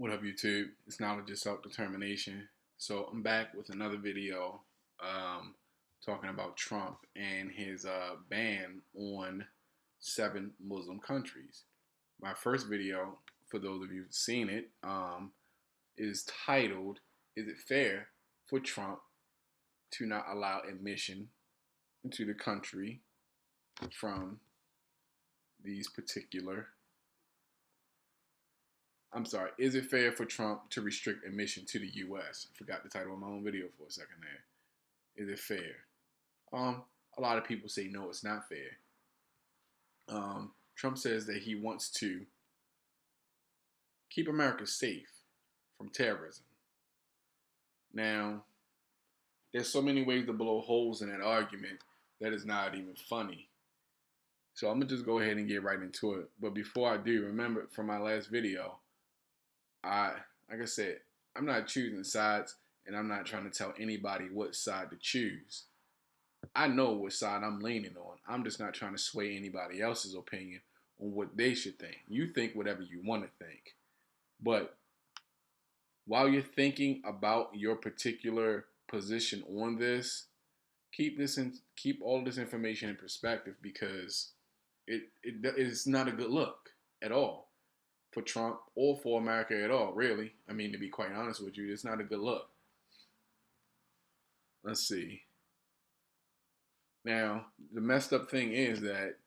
What up, YouTube? It's Knowledge of Self-Determination. So I'm back with another video talking about Trump and his ban on 7 Muslim countries. My first video, for those of you who've seen it, is titled, "Is it fair for Trump to not allow admission into the country from these particular I'm sorry. Is it fair for Trump to restrict admission to the U.S.? I forgot the title of my own video for a second there. Is it fair? A lot of people say no, it's not fair. Trump says that he wants to keep America safe from terrorism. Now, there's so many ways to blow holes in that argument that is not even funny. So I'm gonna just go ahead and get right into it. But before I do, remember from my last video, like I said, I'm not choosing sides, and I'm not trying to tell anybody what side to choose. I know what side I'm leaning on. I'm just not trying to sway anybody else's opinion on what they should think. You think whatever you want to think. But while you're thinking about your particular position on this, keep all this information in perspective, because it is not a good look at all for Trump or for America at all, really. I mean, to be quite honest with you, it's not a good look. Let's see. Now, the messed up thing is that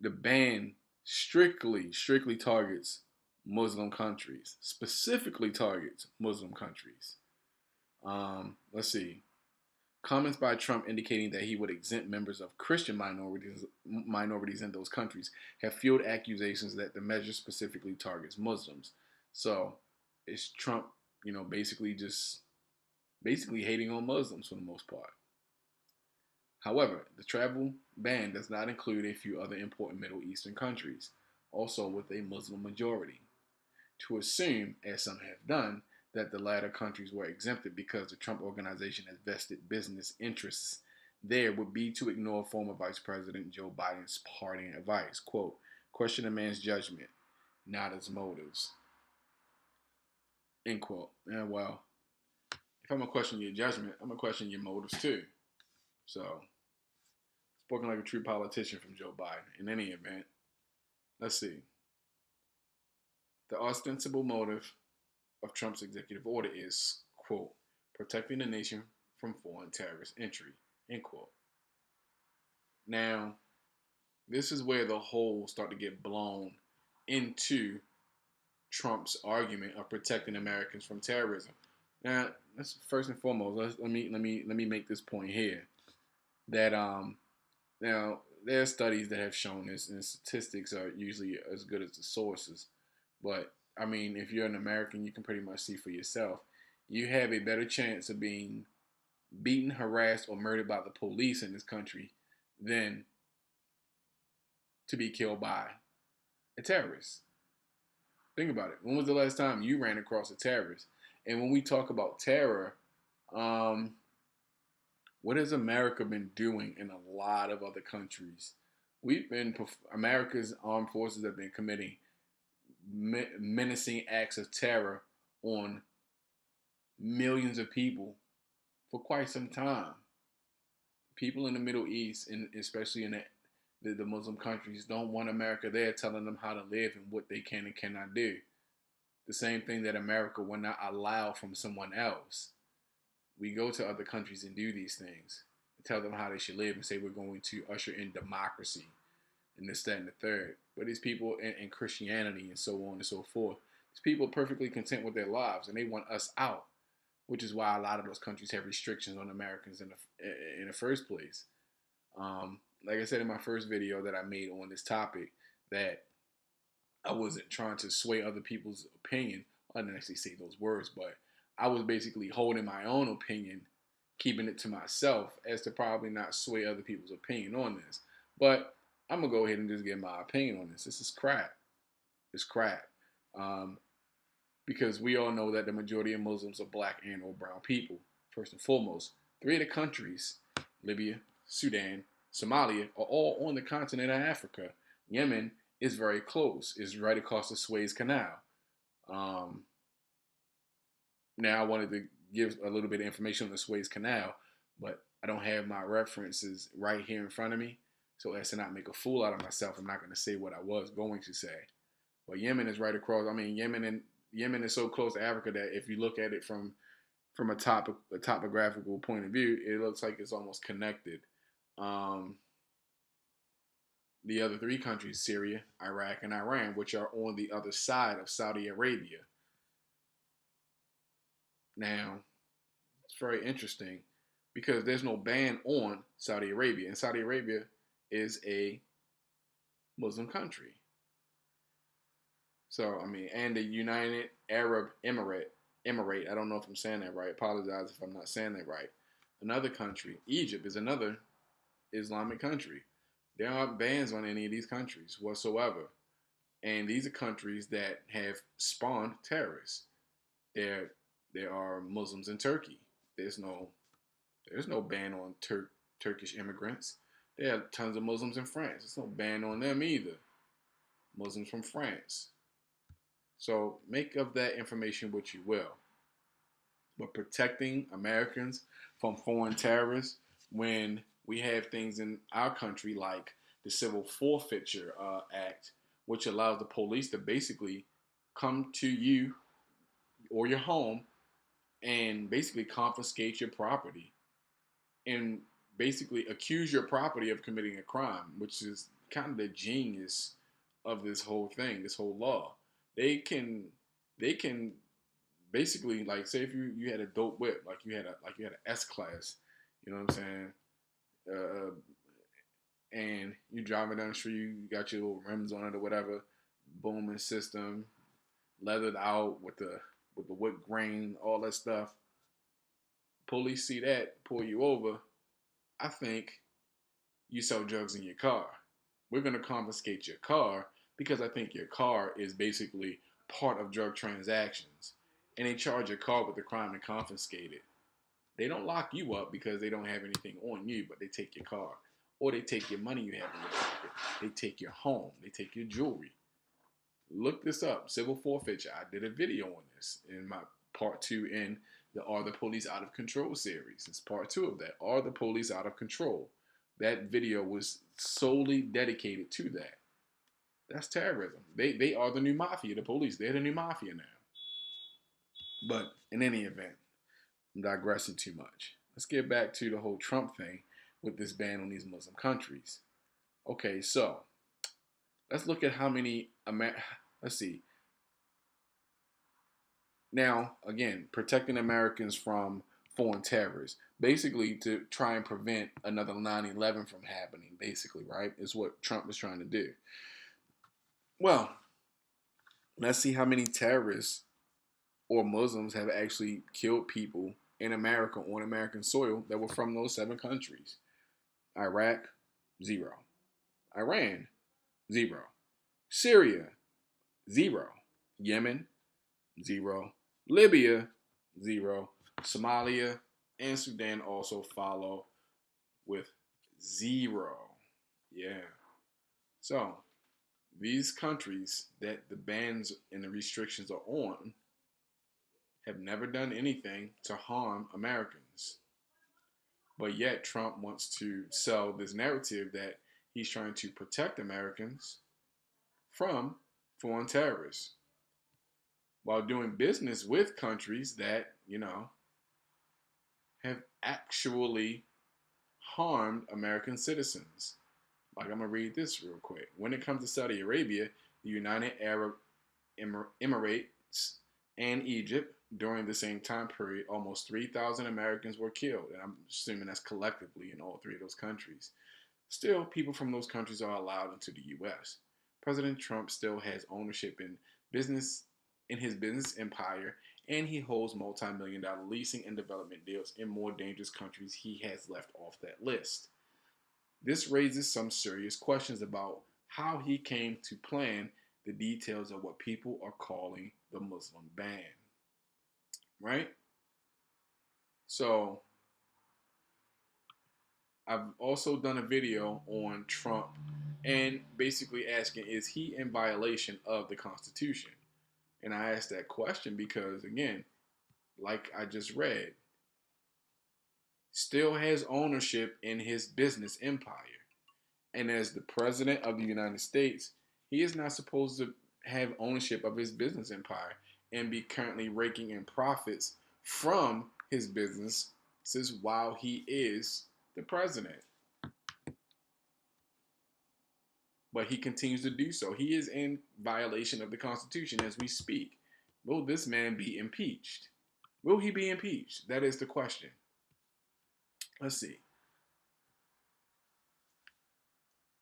the ban strictly targets Muslim countries, specifically targets Muslim countries. Let's see. Comments by Trump indicating that he would exempt members of Christian minorities in those countries have fueled accusations that the measure specifically targets Muslims. So it's Trump, basically hating on Muslims for the most part. However, the travel ban does not include a few other important Middle Eastern countries, also with a Muslim majority. To assume, as some have done, that the latter countries were exempted because the Trump organization has vested business interests there would be to ignore former Vice President Joe Biden's parting advice. Quote, question a man's judgment, not his motives. End quote. And well, if I'm going to question your judgment, I'm going to question your motives too. So, spoken like a true politician from Joe Biden. In any event, let's see. The ostensible motive of Trump's executive order is, quote, protecting the nation from foreign terrorist entry, end quote. Now, this is where the holes start to get blown into Trump's argument of protecting Americans from terrorism. Now, that's first and foremost. Let me make this point here that now there are studies that have shown this, and statistics are usually as good as the sources, but I mean, if you're an American, you can pretty much see for yourself. You have a better chance of being beaten, harassed, or murdered by the police in this country than to be killed by a terrorist. Think about it. When was the last time you ran across a terrorist? And when we talk about terror, what has America been doing in a lot of other countries? America's armed forces have been committing menacing acts of terror on millions of people for quite some time. People in the Middle East, and especially in the Muslim countries, don't want America there telling them how to live and what they can and cannot do. The same thing that America will not allow from someone else. We go to other countries and do these things, and tell them how they should live, and say we're going to usher in democracy and this, that, and the third. But these people in Christianity and so on and so forth, these people are perfectly content with their lives, and they want us out, which is why a lot of those countries have restrictions on Americans in the first place. Like I said in my first video that I made on this topic, that I wasn't trying to sway other people's opinion. I didn't actually say those words, but I was basically holding my own opinion, keeping it to myself, as to probably not sway other people's opinion on this. But I'm going to go ahead and just give my opinion on this. This is crap. It's crap. Because we all know that the majority of Muslims are black and or brown people, first and foremost. 3 of the countries, Libya, Sudan, Somalia, are all on the continent of Africa. Yemen is very close. It's right across the Suez Canal. Um, Now I wanted to give a little bit of information on the Suez Canal, but I don't have my references right here in front of me. So as to not make a fool out of myself, I'm not going to say what I was going to say. But Yemen is right across. I mean, Yemen is so close to Africa that if you look at it from a topographical point of view, it looks like it's almost connected. Um, the other three countries, Syria, Iraq, and Iran, which are on the other side of Saudi Arabia. Now, it's very interesting because there's no ban on Saudi Arabia, and Saudi Arabia is a Muslim country. So, I mean, and the United Arab Emirate, I don't know if I'm saying that right. Apologize if I'm not saying that right. Another country, Egypt, is another Islamic country. There aren't bans on any of these countries whatsoever. And these are countries that have spawned terrorists. There, there are Muslims in Turkey. There's no, there's no ban on Turkish immigrants. There are tons of Muslims in France. There's no ban on them either. Muslims from France. So make of that information what you will. But protecting Americans from foreign terrorists when we have things in our country like the Civil Forfeiture Act, which allows the police to basically come to you or your home and basically confiscate your property and basically accuse your property of committing a crime, which is kind of the genius of this whole thing, this whole law. They can they can basically, like, say if you had a dope whip, like you had an S class, you know what I'm saying, uh, and you driving down the street, you got your little rims on it or whatever, booming system, leathered out with the wood grain, all that stuff. Police see that, pull you over. I think you sell drugs in your car. We're gonna confiscate your car because I think your car is basically part of drug transactions, and they charge your car with the crime and confiscate it. They don't lock you up because they don't have anything on you, but they take your car. Or they take your money you have in your pocket. They take your home. They take your jewelry. Look this up. Civil forfeiture. I did a video on this in my part two in the Are the Police Out of Control series. It's part two of that. Are the Police Out of Control? That video was solely dedicated to that. That's terrorism. They are the new mafia, the police. They're the new mafia now. But in any event, I'm digressing too much. Let's get back to the whole Trump thing with this ban on these Muslim countries. Okay, so let's look at how many. Let's see. Now, again, protecting Americans from foreign terrorists, basically to try and prevent another 9/11 from happening. Basically, right, is what Trump is trying to do. Well, let's see how many terrorists or Muslims have actually killed people in America on American soil that were from those seven countries. Iraq, zero. Iran, zero. Syria, zero. Yemen, zero. Libya, zero. Somalia and Sudan also follow with zero. Yeah. So these countries that the bans and the restrictions are on have never done anything to harm Americans. But yet Trump wants to sell this narrative that he's trying to protect Americans from foreign terrorists while doing business with countries that, have actually harmed American citizens. Like, I'm going to read this real quick. When it comes to Saudi Arabia, the United Arab Emirates and Egypt, during the same time period, almost 3,000 Americans were killed. And I'm assuming that's collectively in all three of those countries. Still, people from those countries are allowed into the U.S. President Trump still has ownership in his business empire, and he holds multi-million-dollar leasing and development deals in more dangerous countries he has left off that list. This raises some serious questions about how he came to plan the details of what people are calling the Muslim ban. Right? So, I've also done a video on Trump and basically asking, is he in violation of the Constitution? And I asked that question because, again, like I just read, still has ownership in his business empire. And as the president of the United States, he is not supposed to have ownership of his business empire and be currently raking in profits from his businesses while he is the president. But he continues to do so. He is in violation of the Constitution as we speak. Will this man be impeached? Will he be impeached? That is the question. Let's see.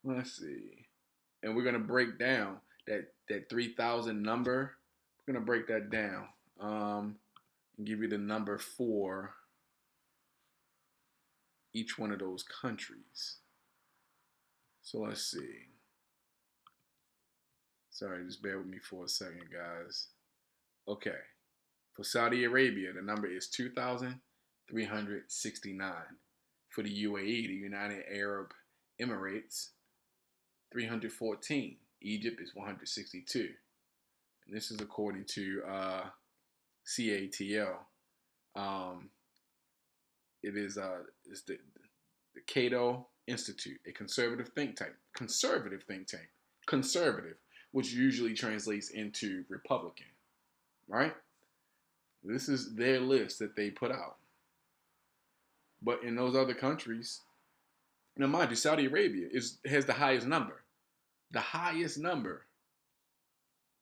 Let's see. And we're gonna break down that 3,000 number. We're gonna break that down. And give you the number for each one of those countries. So let's see. Sorry, just bear with me for a second, guys. Okay. For Saudi Arabia, the number is 2,369. For the UAE, the United Arab Emirates, 314. Egypt is 162. And this is according to CATL. It is the Cato Institute, a conservative think tank. Conservative, which usually translates into Republican, right? This is their list that they put out. But in those other countries, now mind you, Saudi Arabia has the highest number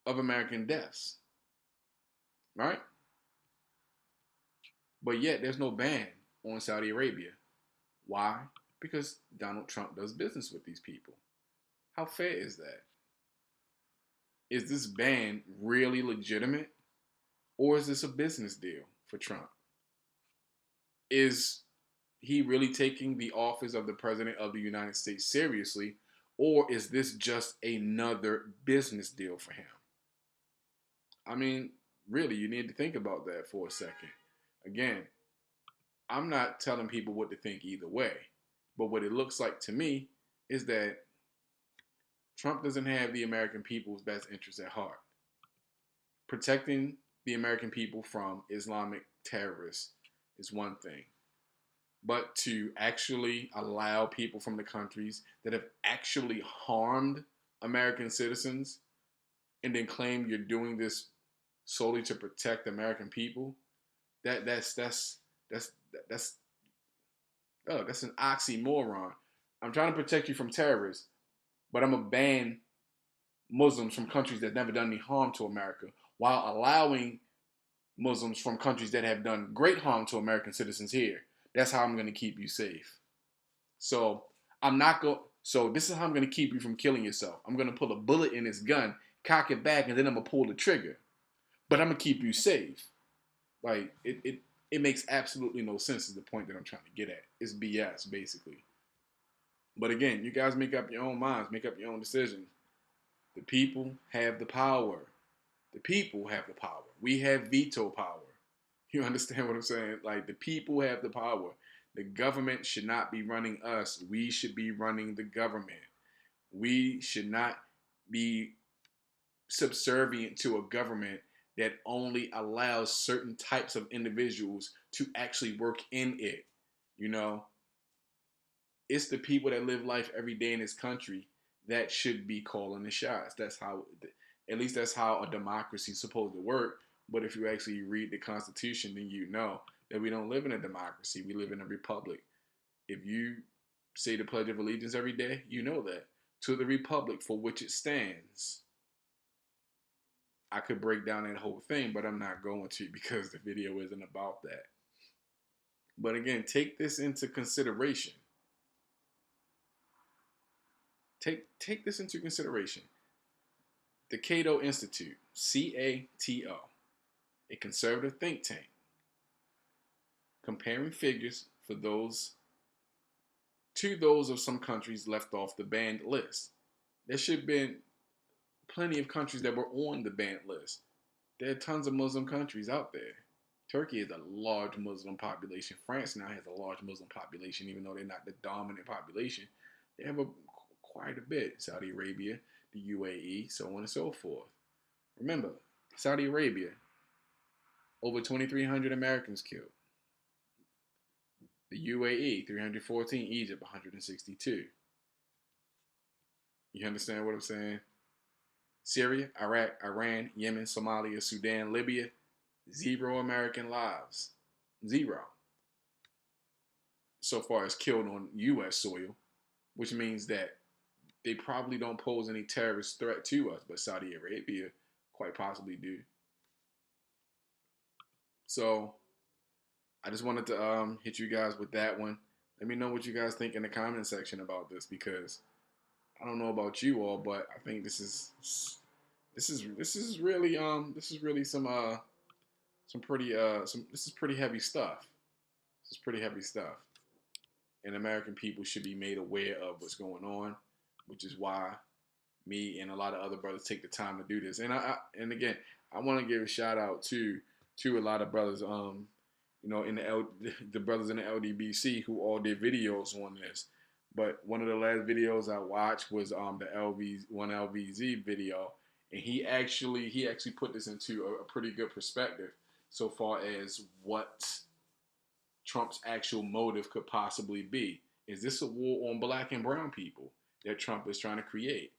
of American deaths, right? But yet there's no ban on Saudi Arabia. Why? Because Donald Trump does business with these people. How fair is that? Is this ban really legitimate? Or is this a business deal for Trump? Is he really taking the office of the President of the United States seriously? Or is this just another business deal for him? I mean, really, you need to think about that for a second. Again, I'm not telling people what to think either way. But what it looks like to me is that Trump doesn't have the American people's best interests at heart. Protecting the American people from Islamic terrorists is one thing. But to actually allow people from the countries that have actually harmed American citizens and then claim you're doing this solely to protect American people, that's an oxymoron. I'm trying to protect you from terrorists, but I'm going to ban Muslims from countries that never done any harm to America while allowing Muslims from countries that have done great harm to American citizens here. That's how I'm going to keep you safe. So this is how I'm going to keep you from killing yourself. I'm going to put a bullet in this gun, cock it back, and then I'm going to pull the trigger. But I'm going to keep you safe. Like, it makes absolutely no sense is the point that I'm trying to get at. It's BS, basically. But again, you guys make up your own minds. Make up your own decisions. The people have the power. The people have the power. We have veto power. You understand what I'm saying? Like, the people have the power. The government should not be running us. We should be running the government. We should not be subservient to a government that only allows certain types of individuals to actually work in it. You know, it's the people that live life every day in this country that should be calling the shots. That's how, at least that's how a democracy is supposed to work. But if you actually read the Constitution, then you know that we don't live in a democracy. We live in a republic. If you say the Pledge of Allegiance every day, you know that. To the republic for which it stands. I could break down that whole thing, but I'm not going to because the video isn't about that. But again, take this into consideration. Take this into consideration. The Cato Institute, CATO, a conservative think tank, comparing figures for those of some countries left off the banned list. There should have been plenty of countries that were on the banned list. There are tons of Muslim countries out there. Turkey has a large Muslim population. France now has a large Muslim population, even though they're not the dominant population. They have quite a bit. Saudi Arabia, the UAE, so on and so forth. Remember, Saudi Arabia, over 2,300 Americans killed. The UAE, 314. Egypt, 162. You understand what I'm saying? Syria, Iraq, Iran, Yemen, Somalia, Sudan, Libya, 0 American lives. 0. So far as killed on U.S. soil, which means that they probably don't pose any terrorist threat to us, but Saudi Arabia quite possibly do. So I just wanted to hit you guys with that one. Let me know what you guys think in the comment section about this, because I don't know about you all, but I think this is really some pretty this is pretty heavy stuff. This is pretty heavy stuff, and American people should be made aware of what's going on, which is why me and a lot of other brothers take the time to do this. And again, I want to give a shout out to a lot of brothers, in the brothers in the LDBC who all did videos on this. But one of the last videos I watched was the LVZ video, and he actually put this into a pretty good perspective so far as what Trump's actual motive could possibly be. Is this a war on black and brown people that Trump is trying to create?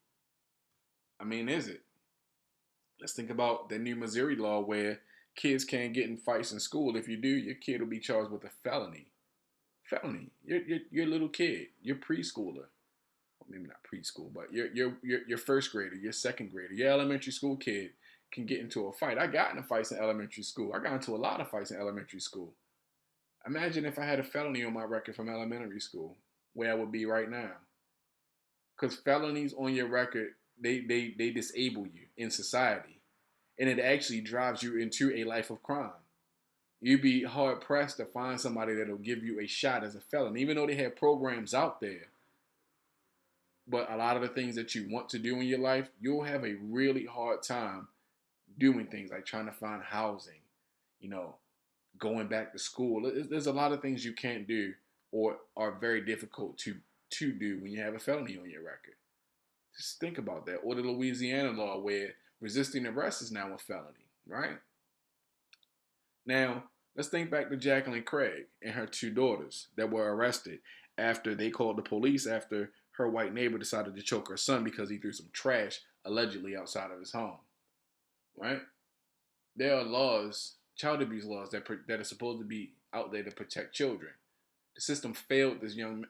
I mean, is it? Let's think about the new Missouri law where kids can't get in fights in school. If you do, your kid will be charged with a felony. Felony. You're a little kid. You're preschooler. Well, maybe not preschool, but you're first grader, your second grader, your elementary school kid can get into a fight. I got into fights in elementary school. I got into a lot of fights in elementary school. Imagine if I had a felony on my record from elementary school, where I would be right now. Because felonies on your record, they disable you in society. And it actually drives you into a life of crime. You'd be hard pressed to find somebody that'll give you a shot as a felon, even though they have programs out there. But a lot of the things that you want to do in your life, you'll have a really hard time doing things like trying to find housing, going back to school. There's a lot of things you can't do or are very difficult to do when you have a felony on your record. Just think about that. Or the Louisiana law where resisting arrest is now a felony, right? Now, let's think back to Jacqueline Craig and her 2 daughters that were arrested after they called the police after her white neighbor decided to choke her son because he threw some trash allegedly outside of his home, right? There are laws, child abuse laws that are supposed to be out there to protect children. The system failed this young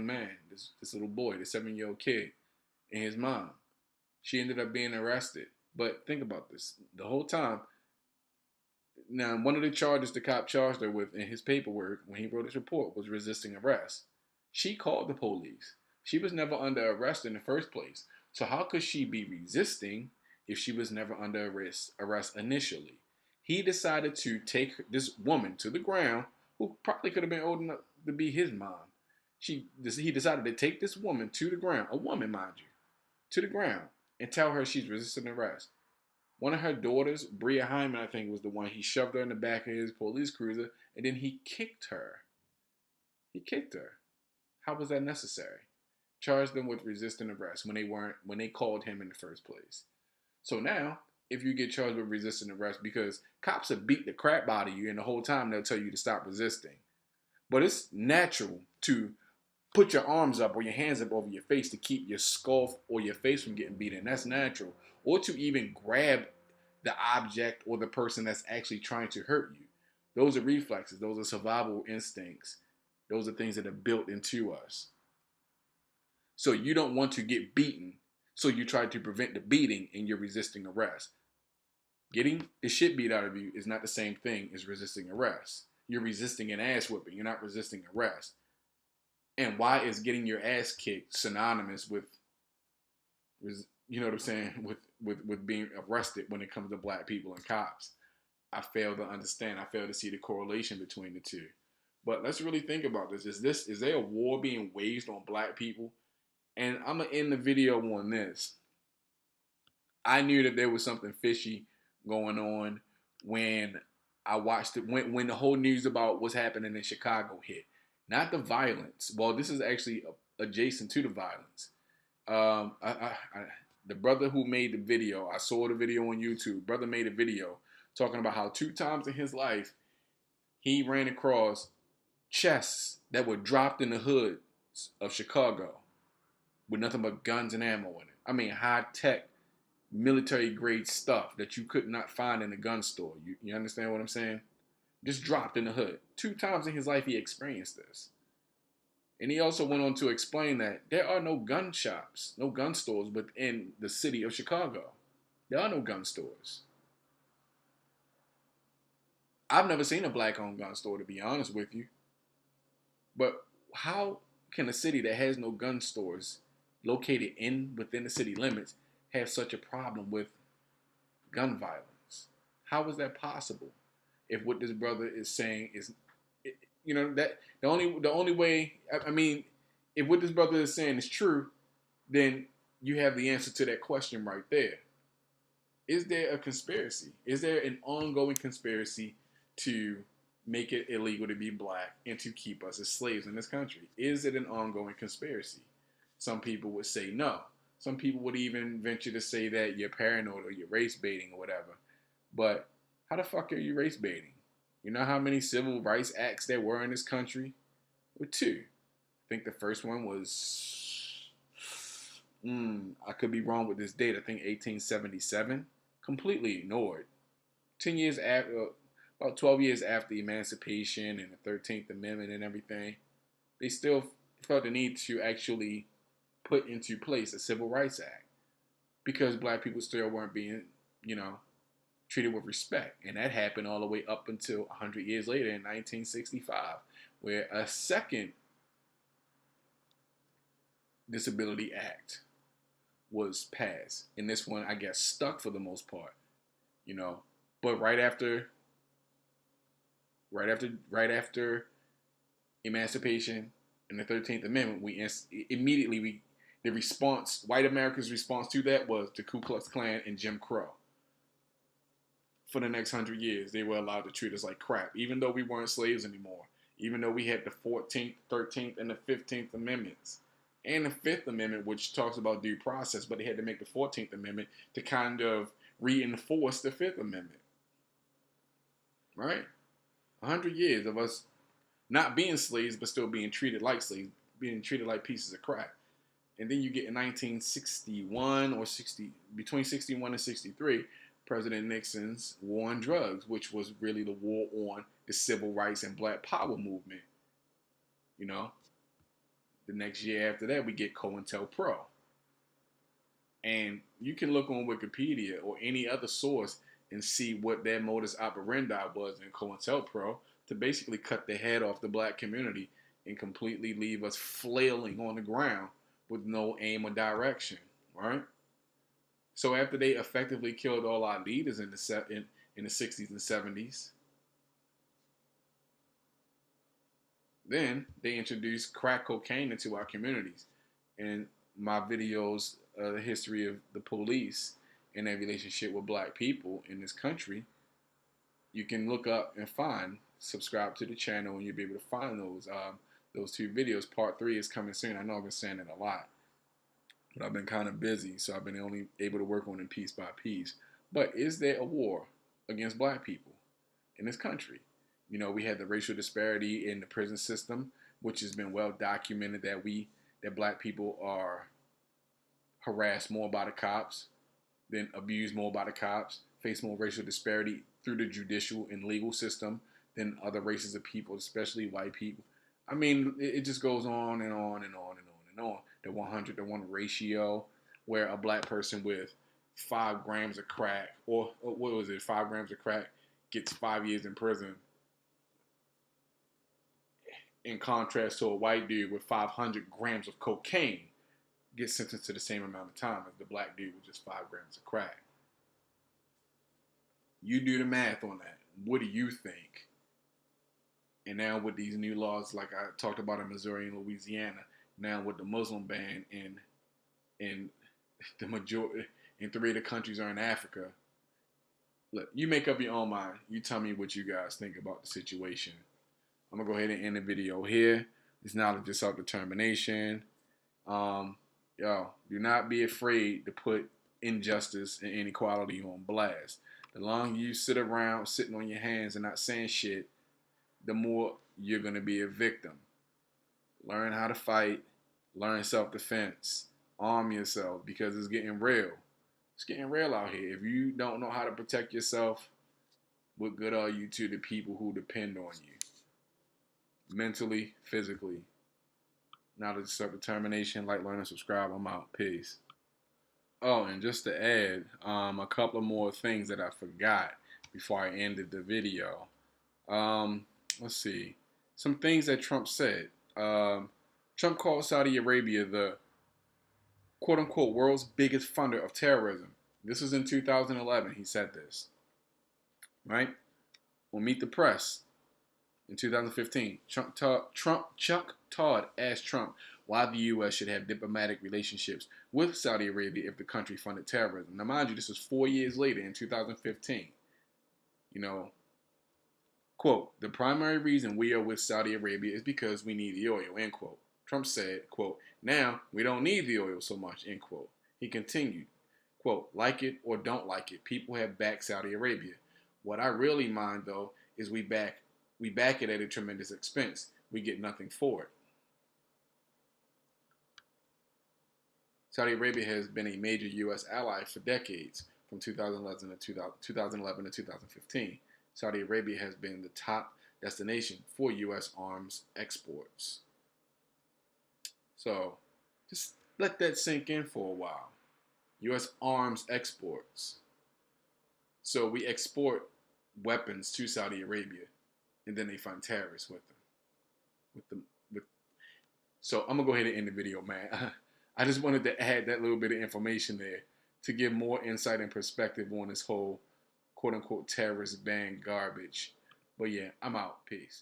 man, this little boy, this 7-year-old kid, and his mom. She ended up being arrested. But think about this. The whole time, now one of the charges the cop charged her with in his paperwork when he wrote his report was resisting arrest. She called the police. She was never under arrest in the first place. So how could she be resisting if she was never under arrest initially? He decided to take this woman to the ground, who probably could have been old enough to be his mom. He decided to take this woman to the ground, a woman, mind you, to the ground, and tell her she's resisting arrest. One of her daughters, Bria Hyman, I think, was the one. He shoved her in the back of his police cruiser, and then he kicked her. He kicked her. How was that necessary? Charged them with resisting arrest when they called him in the first place. So now, if you get charged with resisting arrest, because cops have beat the crap out of you, and the whole time they'll tell you to stop resisting. But it's natural to put your arms up or your hands up over your face to keep your skull or your face from getting beaten. That's natural. Or to even grab the object or the person that's actually trying to hurt you. Those are reflexes. Those are survival instincts. Those are things that are built into us. So you don't want to get beaten, so you try to prevent the beating and you're resisting arrest. Getting the shit beat out of you is not the same thing as resisting arrest. You're resisting an ass whipping. You're not resisting arrest. And why is getting your ass kicked synonymous with, you know what I'm saying, with being arrested when it comes to black people and cops? I fail to understand. I fail to see the correlation between the two. But let's really think about this. Is there a war being waged on black people? And I'm going to end the video on this. I knew that there was something fishy going on when I watched it, when the whole news about what's happening in Chicago hit. Not the violence. Well, this is actually adjacent to the violence. The brother who made the video, I saw the video on YouTube. Brother made a video talking about how 2 times in his life he ran across chests that were dropped in the hoods of Chicago with nothing but guns and ammo in it. I mean, high tech, military grade stuff that you could not find in a gun store. You understand what I'm saying? Just dropped in the hood. 2 times in his life he experienced this. And he also went on to explain that there are no gun shops, no gun stores within the city of Chicago. There are no gun stores. I've never seen a black-owned gun store, to be honest with you. But how can a city that has no gun stores located within the city limits have such a problem with gun violence? How is that possible? If what this brother is saying is, that the only way, I mean, if what this brother is saying is true, then you have the answer to that question right there. Is there a conspiracy? Is there an ongoing conspiracy to make it illegal to be black and to keep us as slaves in this country? Is it an ongoing conspiracy? Some people would say no. Some people would even venture to say that you're paranoid or you're race baiting or whatever. But how the fuck are you race baiting? You know how many civil rights acts there were in this country? There were 2. I think the first one was, I could be wrong with this date, I think 1877. Completely ignored. 10 years after, about 12 years after emancipation and the 13th Amendment and everything, they still felt the need to actually put into place a Civil Rights Act because black people still weren't being, treated with respect. And that happened all the way up until 100 years later in 1965, where a second Disability Act was passed. And this one, I guess, stuck for the most part, But right after emancipation and the 13th Amendment, white America's response to that was the Ku Klux Klan and Jim Crow. For the next 100 years, they were allowed to treat us like crap, even though we weren't slaves anymore, even though we had the 14th, 13th, and the 15th Amendments. And the 5th Amendment, which talks about due process, but they had to make the 14th Amendment to kind of reinforce the 5th Amendment. Right? 100 years of us not being slaves, but still being treated like slaves, being treated like pieces of crap. And then you get in 1961 or between 61 and 63, President Nixon's war on drugs, which was really the war on the civil rights and black power movement. The next year after that, we get COINTELPRO. And you can look on Wikipedia or any other source and see what their modus operandi was in COINTELPRO to basically cut the head off the black community and completely leave us flailing on the ground with no aim or direction, right? So after they effectively killed all our leaders in the 60s and 70s, then they introduced crack cocaine into our communities. And my videos, the history of the police and their relationship with black people in this country, you can look up and subscribe to the channel, and you'll be able to find those 2 videos. Part 3 is coming soon. I know I've been saying it a lot, but I've been kind of busy, so I've been only able to work on it piece by piece. But is there a war against black people in this country? We had the racial disparity in the prison system, which has been well documented that black people are harassed more by the cops, then abused more by the cops, face more racial disparity through the judicial and legal system than other races of people, especially white people. I mean, it just goes on and on and on and on and on. The 100-to-1 ratio, where a black person with 5 grams of crack, or what was it, 5 grams of crack, gets 5 years in prison, in contrast to a white dude with 500 grams of cocaine gets sentenced to the same amount of time as the black dude with just 5 grams of crack. You do the math on that. What do you think? And now with these new laws, like I talked about in Missouri and Louisiana, now with the Muslim ban and the majority in 3 of the countries are in Africa. Look, you make up your own mind. You tell me what you guys think about the situation. I'm gonna go ahead and end the video here. It's knowledge of self-determination. Do not be afraid to put injustice and inequality on blast. The longer you sit around sitting on your hands and not saying shit, the more you're going to be a victim. Learn how to fight, learn self defense, arm yourself because it's getting real. It's getting real out here. If you don't know how to protect yourself, what good are you to the people who depend on you? Mentally, physically. Now to self determination, like, learn, and subscribe. I'm out. Peace. Oh, and just to add, a couple of more things that I forgot before I ended the video. Let's see. Some things that Trump said. Trump called Saudi Arabia the quote unquote world's biggest funder of terrorism. This was in 2011. He said this, right? On Meet the Press in 2015, Chuck Todd asked Trump why the U.S. should have diplomatic relationships with Saudi Arabia if the country funded terrorism. Now, mind you, this was 4 years later in 2015. You know, quote, the primary reason we are with Saudi Arabia is because we need the oil, end quote. Trump said, quote, now we don't need the oil so much, end quote. He continued, quote, like it or don't like it, people have backed Saudi Arabia. What I really mind, though, is we back it at a tremendous expense. We get nothing for it. Saudi Arabia has been a major U.S. ally for decades, from 2011 to 2015. Saudi Arabia has been the top destination for U.S. arms exports. So just let that sink in for a while. U.S. arms exports. So we export weapons to Saudi Arabia, and then they fund terrorists with them. So I'm gonna go ahead and end the video, man. I just wanted to add that little bit of information there to give more insight and perspective on this whole quote unquote terrorist ban garbage. But yeah, I'm out. Peace.